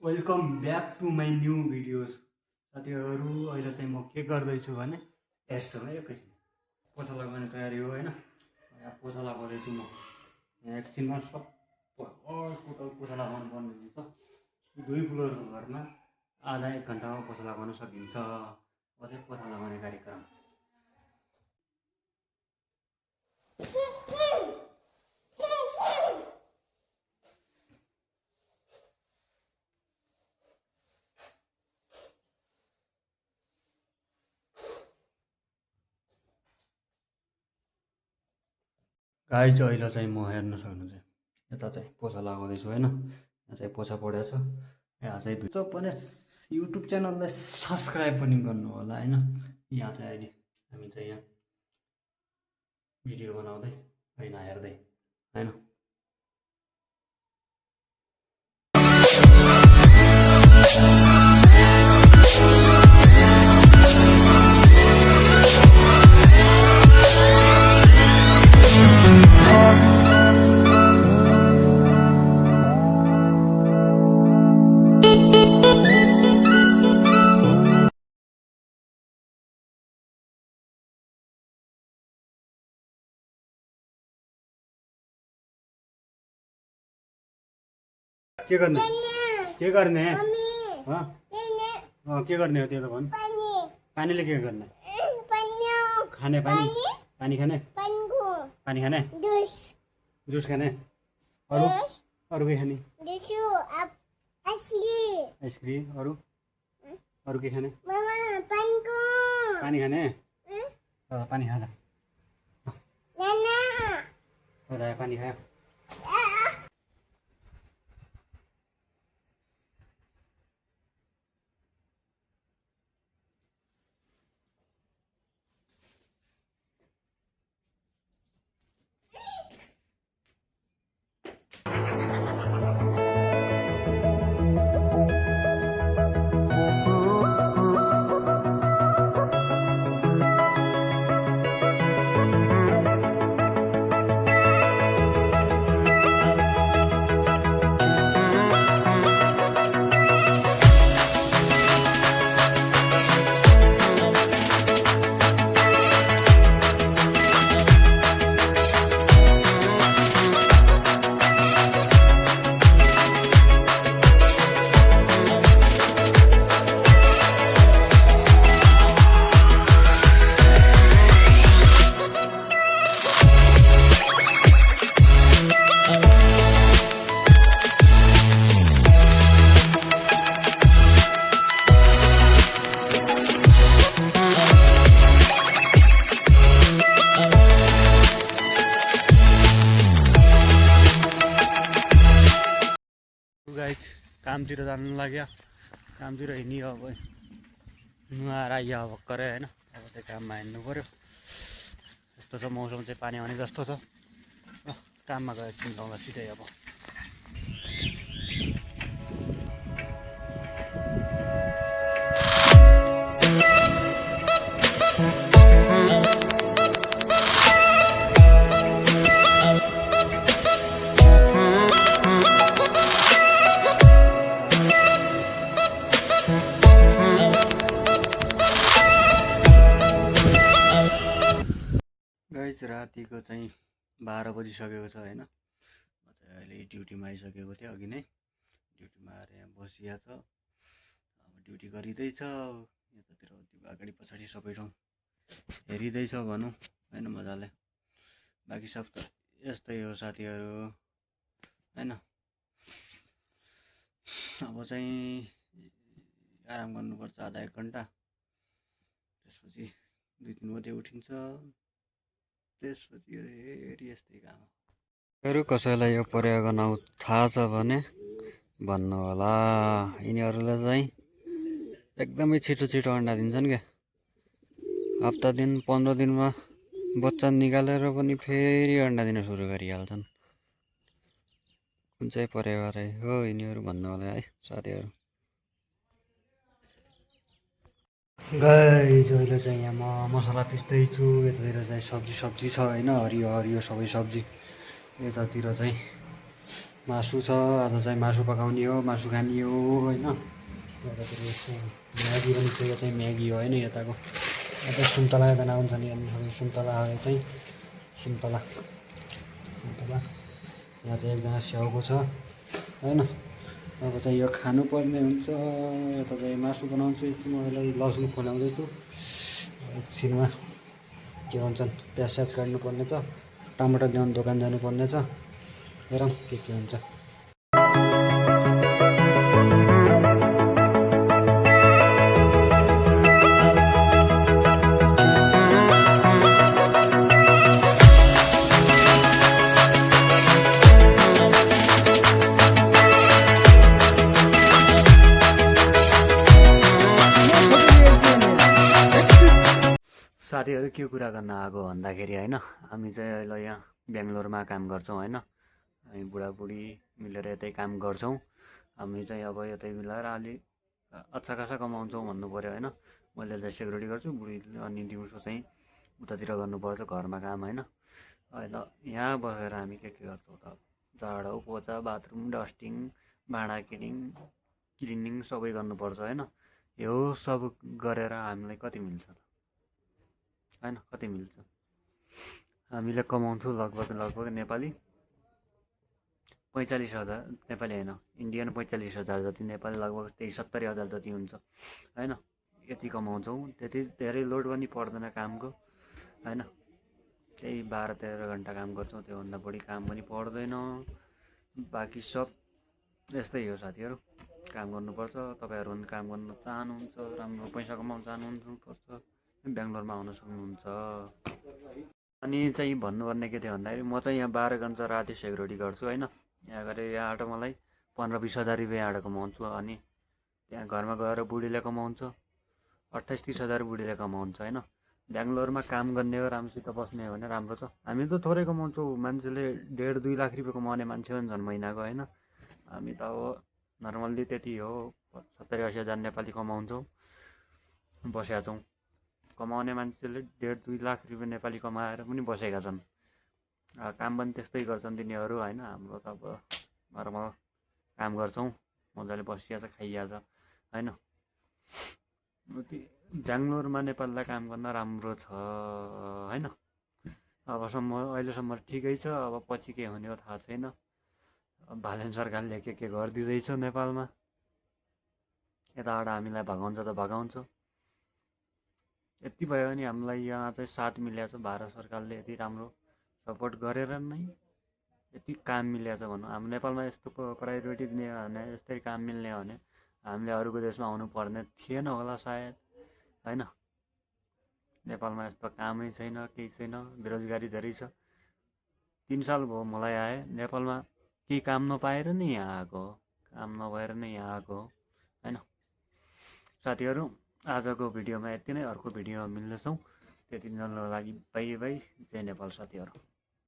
Welcome back to my new videos साथीहरू। अहिले चाहिँ म के गर्दैछु भने टेस्टमा एकैछिन पोछा लगाउने तयारी हो होइन। यहाँ पोछा लगाउँदैछु म। यहाँ एकछिनमा सबै टोटल पोछा लगाउनु पर्ने हुन्छ। 2 फ्लोरको घरमा आधा 1 घन्टामा पोछा लगाउन सकिन्छ। अझै पोछा लगाउने कार्यक्रम। गाइज अहिले चाहिँ म हेर्न सक्नुहुन्छ यता चाहिँ पोछा लगाउँदैछु होइन। यहाँ चाहिँ पोछा परेको छ। यहाँ चाहिँ पनि युट्युब च्यानललाई सब्सक्राइब पनि गर्नु होला होइन। यहाँ चाहिँ अहिले हामी चाहिँ यहाँ भिडियो बनाउँदै होइन हेर्दै होइन। के गर्ने के गर्ने के गर्ने हो त्यो त भन्। पानीले के गर्ने? खाने पानी पानी खाने पानी खाने जुस खाने अरू अरू के खाने? आइसक्रिम अरू अरू के खाने? पानी खाने पानी खाँदा पानी खायो। गाइज कामतिर जानु लाग्यो। कामतिर हिँड्यो अब नुहाएर आइयो भर्खरै होइन। अब चाहिँ काममा हिँड्नु पऱ्यो। यस्तो छ मौसम चाहिँ पानी आउने जस्तो छ। काममा गएर एकछिन लाउँदा सिधै अब रातिको चाहिँ 12 बजिसकेको छ होइन। म चाहिँ अहिले ड्युटीमा आइसकेको थिएँ अघि नै। ड्युटीमा आएर यहाँ बसिया छ। अब ड्युटी गरिँदैछ। यतातिर अगाडि पछाडि सबै ठाउँ हेरिँदैछ भनौँ होइन मजाले। बाँकी सब त यस्तै हो साथीहरू होइन। अब चाहिँ आराम गर्नुपर्छ आधा 1 घन्टा। त्यसपछि 2-3 बजे उठिन्छ। त्यसपछि यस्तै काम हो। कसैलाई यो परेको नाउँ थाहा छ भने भन्नु होला। यिनीहरूले चाहिँ एकदमै छिटो छिटो अन्डा दिन्छन् क्या। हप्ता दिन 15 दिनमा बच्चा निकालेर पनि फेरि अन्डा दिन सुरु गरिहाल्छन्। कुन चाहिँ परेको रहे हो यिनीहरू भन्नु होला है साथीहरू। गाइज अहिले चाहिँ यहाँ म मसला पिस्दैछु। यतातिर चाहिँ सब्जी छ होइन। हरियो हरियो सबै सब्जी। यतातिर चाहिँ मासु छ। आज चाहिँ मासु पकाउने हो, मासु खाने हो होइन। यतातिर यस्तो म्यागी पनि छ। यो चाहिँ म्यागी हो होइन यताको। यता सुन्तला यता आउँछ नि सुन्तला चाहिँ सुन्तला सुन्तला। यहाँ चाहिँ एकजना स्याउको छ होइन। अब चाहिँ यो खानुपर्ने हुन्छ। यता चाहिँ मासु बनाउँछु। एकछिन अहिले लसुन खोलाउँदैछु। एकछिनमा के भन्छन् प्याज स्याज काट्नुपर्ने छ। टमाटर ल्याउनु दोकान जानुपर्ने छ। हेरौँ के हुन्छ। साथीहरू के कुरा गर्न आएको भन्दाखेरि होइन, हामी चाहिँ अहिले यहाँ बेङ्गलोरमा काम गर्छौँ होइन। हामी बुढाबुढी मिलेर यतै काम गर्छौँ। हामी चाहिँ अब यतै मिलाएर अलि अच्छा खासा कमाउँछौँ भन्नु पऱ्यो होइन। मैले चाहिँ सेक्युरिटी गर्छु, बुढीले अनि दिउँसो चाहिँ उतातिर गर्नुपर्छ घरमा काम होइन। अहिले यहाँ बसेर हामी के गर्छौँ त, झाडु पोचा बाथरुम डस्टिङ भाँडा क्लिनिङ सबै गर्नुपर्छ होइन। यो सब गरेर हामीलाई कति मिल्छ त होइन, कति मिल्छ। हामीले कमाउँछौँ लगभग नेपाली 45,000, नेपाली होइन इन्डियन 45,000 जति, नेपाली लगभग त्यही 70,000 जति हुन्छ होइन। यति कमाउँछौँ। त्यति धेरै लोड पनि पर्दैन कामको होइन। त्यही 12-13 घन्टा काम गर्छौँ, त्योभन्दा बढी काम पनि पर्दैन। बाँकी सब यस्तै हो साथीहरू, काम गर्नुपर्छ। तपाईँहरू पनि काम गर्न चाहनुहुन्छ, राम्रो पैसा कमाउन चाहनुहुन्छ, बेङ्गलोरमा आउन सक्नुहुन्छ। अनि चाहिँ भन्नुपर्ने के थियो भन्दाखेरि म चाहिँ यहाँ 12 घन्टा राति सेक्युरिटी गर्छु होइन। यहाँ गरेर यहाँबाट मलाई 15-20 हजार रुपियाँ यहाँबाट कमाउँछु। अनि त्यहाँ घरमा गएर बुढीले कमाउँछ 28-30 हजार बुढीले कमाउँछ होइन। बेङ्गलोरमा काम गर्ने हो, राम्रोसित बस्ने हो भने राम्रो छ। हामी त थोरै कमाउँछौँ, मान्छेले 1.5-2 लाख रुपियाँ कमाउने मान्छे हो नि झन् महिनाको होइन। हामी त अब नर्मल्ली त्यति हो 70-80 हजार नेपाली कमाउँछौँ, बसेका छौँ। कमाउने मान्छेले 1.5-2 लाख रुपियाँ नेपाली कमाएर पनि बसेका छन्। काम पनि त्यस्तै गर्छन् तिनीहरू होइन। हाम्रो त अब नर्मल काम गर्छौँ, मजाले बसिया छ खाइया छ होइन। बेङ्गलोरमा नेपालीलाई काम गर्न राम्रो छ होइन। अबसम्म अहिलेसम्म ठिकै छ। अब पछि के हुने हो थाहा छैन। भालेन सरकारले के गरिदिँदैछ नेपालमा। यताबाट हामीलाई भगाउँछ त भगाउँछ। यति भयो भने हामीलाई यहाँ चाहिँ साथ मिलेको छ भारत सरकारले, यति राम्रो सपोर्ट गरेर नै यति काम मिलेको छ भनौँ। हाम्रो नेपालमा यस्तो प्रायोरिटी दिने हो भने, यस्तै काम मिल्ने हो भने हामीले अरूको देशमा आउनु पर्ने थिएन होला सायद होइन। नेपालमा यस्तो कामै छैन, केही छैन, बेरोजगारी धेरै छ। 3 साल भयो मलाई आए नेपालमा, केही काम नपाएर नै यहाँ आएको हो, काम नभएर नै यहाँ आएको हो होइन। साथीहरू आजको भिडियोमा यति नै। अर्को भिडियोमा मिल्नेछौँ। त्यति बेलाको लागि बाई बाई। जय नेपाल साथीहरू।